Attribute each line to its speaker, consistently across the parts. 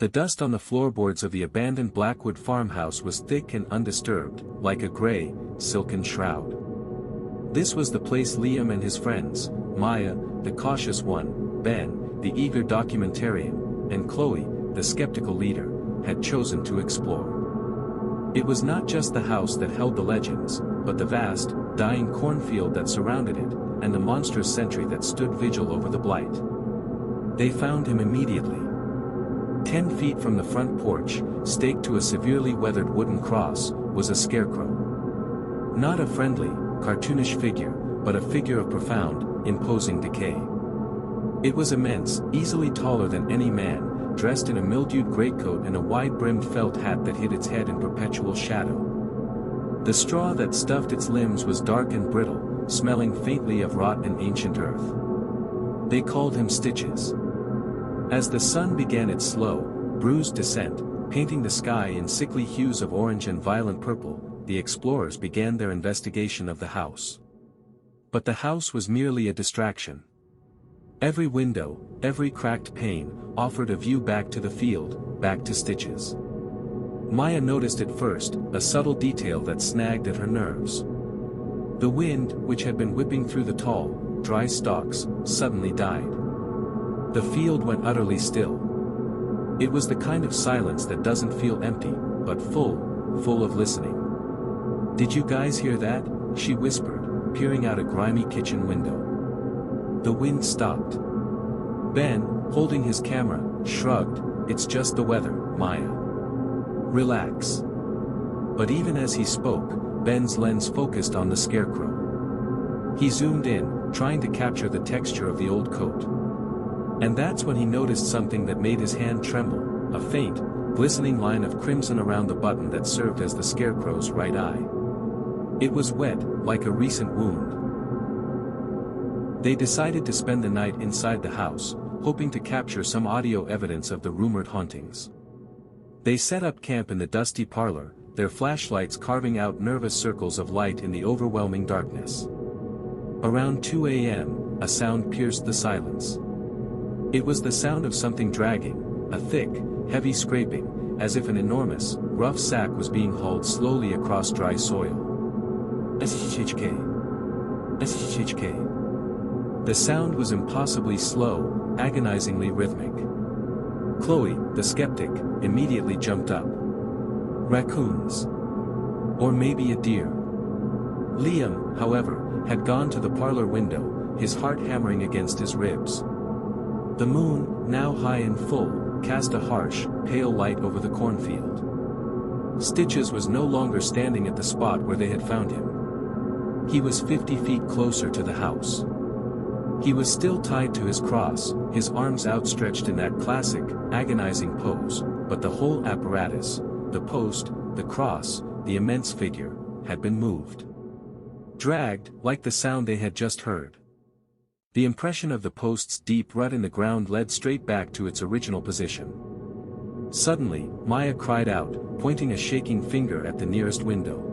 Speaker 1: The dust on the floorboards of the abandoned Blackwood farmhouse was thick and undisturbed, like a gray, silken shroud. This was the place Liam and his friends, Maya, the cautious one, Ben, the eager documentarian, and Chloe, the skeptical leader, had chosen to explore. It was not just the house that held the legends, but the vast, dying cornfield that surrounded it, and the monstrous sentry that stood vigil over the blight. They found him immediately. 10 feet from the front porch, staked to a severely weathered wooden cross, was a scarecrow. Not a friendly, cartoonish figure, but a figure of profound, imposing decay. It was immense, easily taller than any man, dressed in a mildewed greatcoat and a wide-brimmed felt hat that hid its head in perpetual shadow. The straw that stuffed its limbs was dark and brittle, smelling faintly of rot and ancient earth. They called him Stitches. As the sun began its slow, bruised descent, painting the sky in sickly hues of orange and violent purple, the explorers began their investigation of the house. But the house was merely a distraction. Every window, every cracked pane, offered a view back to the field, back to Stitches. Maya noticed at first, a subtle detail that snagged at her nerves. The wind, which had been whipping through the tall, dry stalks, suddenly died. The field went utterly still. It was the kind of silence that doesn't feel empty, but full of listening. "Did you guys hear that?" she whispered, peering out a grimy kitchen window. The wind stopped. Ben, holding his camera, shrugged, "It's just the weather, Maya. Relax." But even as he spoke, Ben's lens focused on the scarecrow. He zoomed in, trying to capture the texture of the old coat. And that's when he noticed something that made his hand tremble, a faint, glistening line of crimson around the button that served as the scarecrow's right eye. It was wet, like a recent wound. They decided to spend the night inside the house, hoping to capture some audio evidence of the rumored hauntings. They set up camp in the dusty parlor, their flashlights carving out nervous circles of light in the overwhelming darkness. Around 2 a.m., a sound pierced the silence. It was the sound of something dragging, a thick, heavy scraping, as if an enormous, rough sack was being hauled slowly across dry soil. "Ashishke. Ashishke." The sound was impossibly slow, agonizingly rhythmic. Chloe, the skeptic, immediately jumped up. Raccoons. Or maybe a deer. Liam, however, had gone to the parlor window, his heart hammering against his ribs. The moon, now high and full, cast a harsh, pale light over the cornfield. Stitches was no longer standing at the spot where they had found him. He was 50 feet closer to the house. He was still tied to his cross, his arms outstretched in that classic, agonizing pose, but the whole apparatus, the post, the cross, the immense figure, had been moved. Dragged, like the sound they had just heard. The impression of the post's deep rut in the ground led straight back to its original position. Suddenly, Maya cried out, pointing a shaking finger at the nearest window.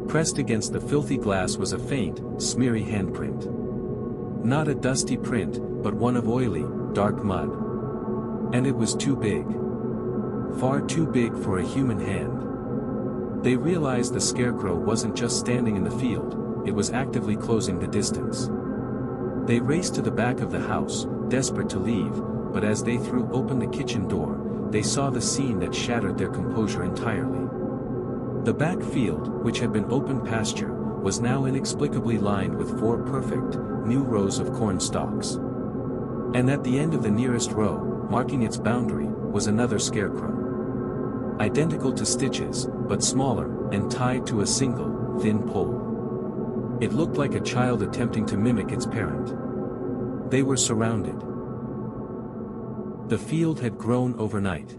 Speaker 1: Pressed against the filthy glass was a faint, smeary handprint. Not a dusty print, but one of oily, dark mud. And it was too big. Far too big for a human hand. They realized the scarecrow wasn't just standing in the field, it was actively closing the distance. They raced to the back of the house, desperate to leave, but as they threw open the kitchen door, they saw the scene that shattered their composure entirely. The back field, which had been open pasture, was now inexplicably lined with 4 perfect, new rows of corn stalks. And at the end of the nearest row, marking its boundary, was another scarecrow. Identical to Stitches, but smaller, and tied to a single, thin pole. It looked like a child attempting to mimic its parent. They were surrounded. The field had grown overnight.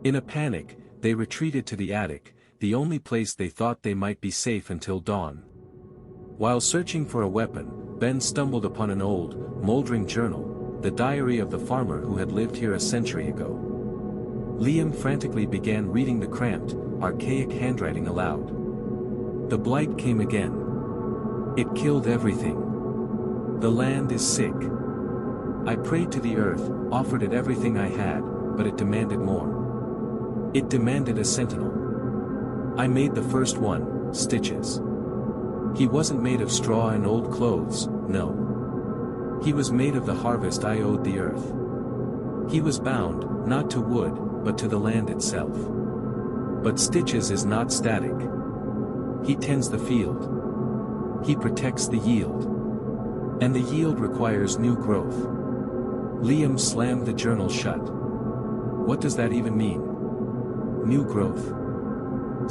Speaker 1: In a panic, they retreated to the attic, the only place they thought they might be safe until dawn. While searching for a weapon, Ben stumbled upon an old, moldering journal, the diary of the farmer who had lived here a century ago. Liam frantically began reading the cramped, archaic handwriting aloud. The blight came again. It killed everything. The land is sick. I prayed to the earth, offered it everything I had, but it demanded more. It demanded a sentinel. I made the first one, Stitches. He wasn't made of straw and old clothes, no. He was made of the harvest I owed the earth. He was bound, not to wood, but to the land itself. But Stitches is not static. He tends the field. He protects the yield. And the yield requires new growth. Liam slammed the journal shut. What does that even mean? New growth.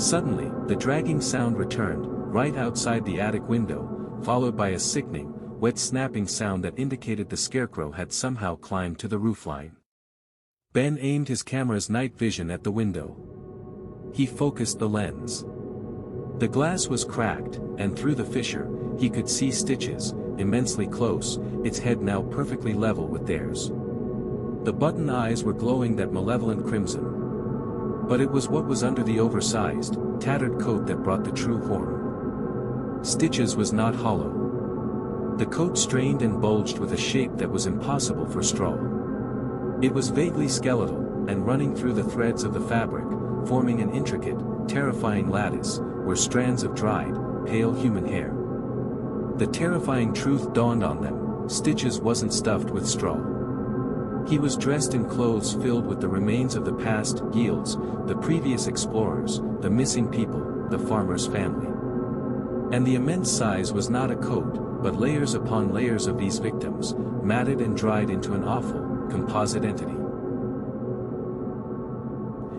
Speaker 1: Suddenly, the dragging sound returned, right outside the attic window, followed by a sickening, wet snapping sound that indicated the Scarecrow had somehow climbed to the roofline. Ben aimed his camera's night vision at the window. He focused the lens. The glass was cracked, and through the fissure, he could see Stitches, immensely close, its head now perfectly level with theirs. The button eyes were glowing that malevolent crimson. But it was what was under the oversized, tattered coat that brought the true horror. Stitches was not hollow. The coat strained and bulged with a shape that was impossible for straw. It was vaguely skeletal, and running through the threads of the fabric, forming an intricate, terrifying lattice, were strands of dried, pale human hair. The terrifying truth dawned on them: Stitches wasn't stuffed with straw. He was dressed in clothes filled with the remains of the past yields, the previous explorers, the missing people, the farmer's family. And the immense size was not a coat, but layers upon layers of these victims, matted and dried into an awful, composite entity.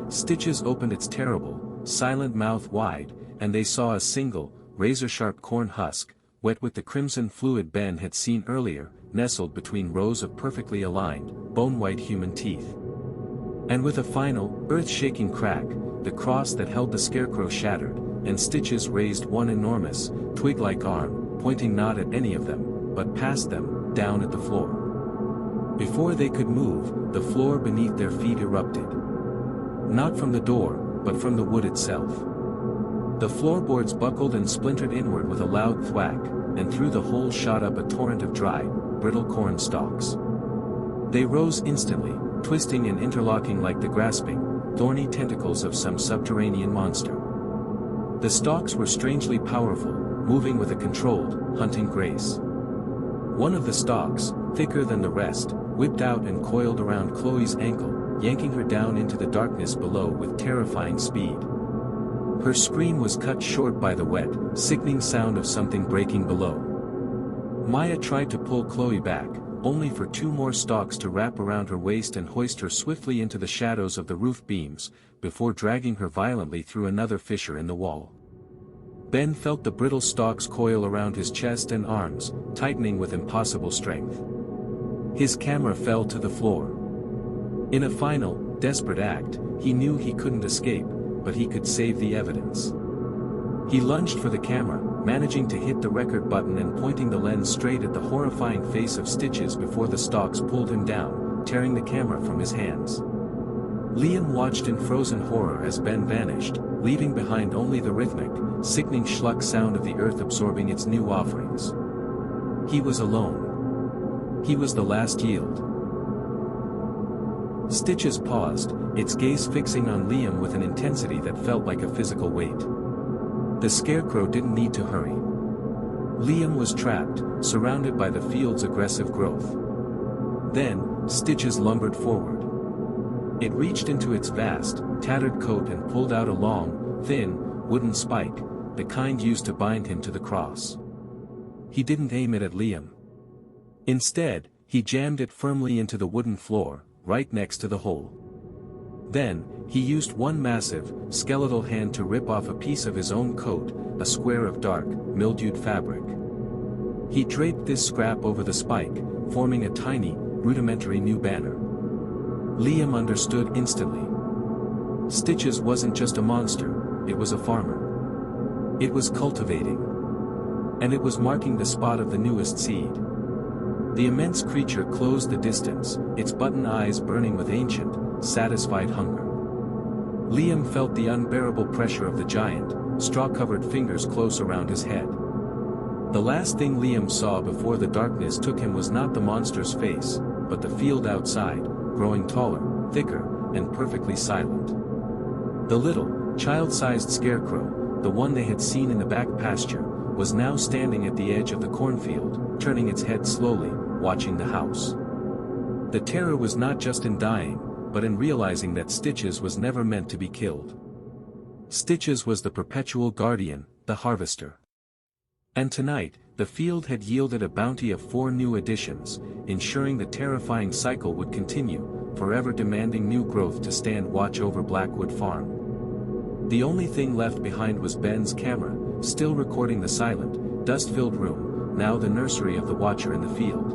Speaker 1: Stitches opened its terrible, silent mouth wide, and they saw a single, razor-sharp corn husk, wet with the crimson fluid Ben had seen earlier, nestled between rows of perfectly aligned, bone-white human teeth. And with a final, earth-shaking crack, the cross that held the Scarecrow shattered, and Stitches raised one enormous, twig-like arm, pointing not at any of them, but past them, down at the floor. Before they could move, the floor beneath their feet erupted. Not from the door, but from the wood itself. The floorboards buckled and splintered inward with a loud thwack, and through the hole shot up a torrent of dry, brittle corn stalks. They rose instantly, twisting and interlocking like the grasping, thorny tentacles of some subterranean monster. The stalks were strangely powerful, moving with a controlled, hunting grace. One of the stalks, thicker than the rest, whipped out and coiled around Chloe's ankle, yanking her down into the darkness below with terrifying speed. Her scream was cut short by the wet, sickening sound of something breaking below. Maya tried to pull Chloe back, only for two more stalks to wrap around her waist and hoist her swiftly into the shadows of the roof beams, before dragging her violently through another fissure in the wall. Ben felt the brittle stalks coil around his chest and arms, tightening with impossible strength. His camera fell to the floor. In a final, desperate act, he knew he couldn't escape, but he could save the evidence. He lunged for the camera, managing to hit the record button and pointing the lens straight at the horrifying face of Stitches before the stalks pulled him down, tearing the camera from his hands. Liam watched in frozen horror as Ben vanished, leaving behind only the rhythmic, sickening schluck sound of the earth absorbing its new offerings. He was alone. He was the last yield. Stitches paused, its gaze fixing on Liam with an intensity that felt like a physical weight. The Scarecrow didn't need to hurry. Liam was trapped, surrounded by the field's aggressive growth. Then, Stitches lumbered forward. It reached into its vast, tattered coat and pulled out a long, thin, wooden spike, the kind used to bind him to the cross. He didn't aim it at Liam. Instead, he jammed it firmly into the wooden floor, right next to the hole. Then, he used one massive, skeletal hand to rip off a piece of his own coat, a square of dark, mildewed fabric. He draped this scrap over the spike, forming a tiny, rudimentary new banner. Liam understood instantly. Stitches wasn't just a monster, it was a farmer. It was cultivating. And it was marking the spot of the newest seed. The immense creature closed the distance, its button eyes burning with ancient, satisfied hunger. Liam felt the unbearable pressure of the giant, straw-covered fingers close around his head. The last thing Liam saw before the darkness took him was not the monster's face, but the field outside, growing taller, thicker, and perfectly silent. The little, child-sized Scarecrow, the one they had seen in the back pasture, was now standing at the edge of the cornfield, turning its head slowly, watching the house. The terror was not just in dying, but in realizing that Stitches was never meant to be killed. Stitches was the perpetual guardian, the harvester. And tonight, the field had yielded a bounty of 4 new additions, ensuring the terrifying cycle would continue, forever demanding new growth to stand watch over Blackwood Farm. The only thing left behind was Ben's camera, still recording the silent, dust-filled room, now the nursery of the watcher in the field.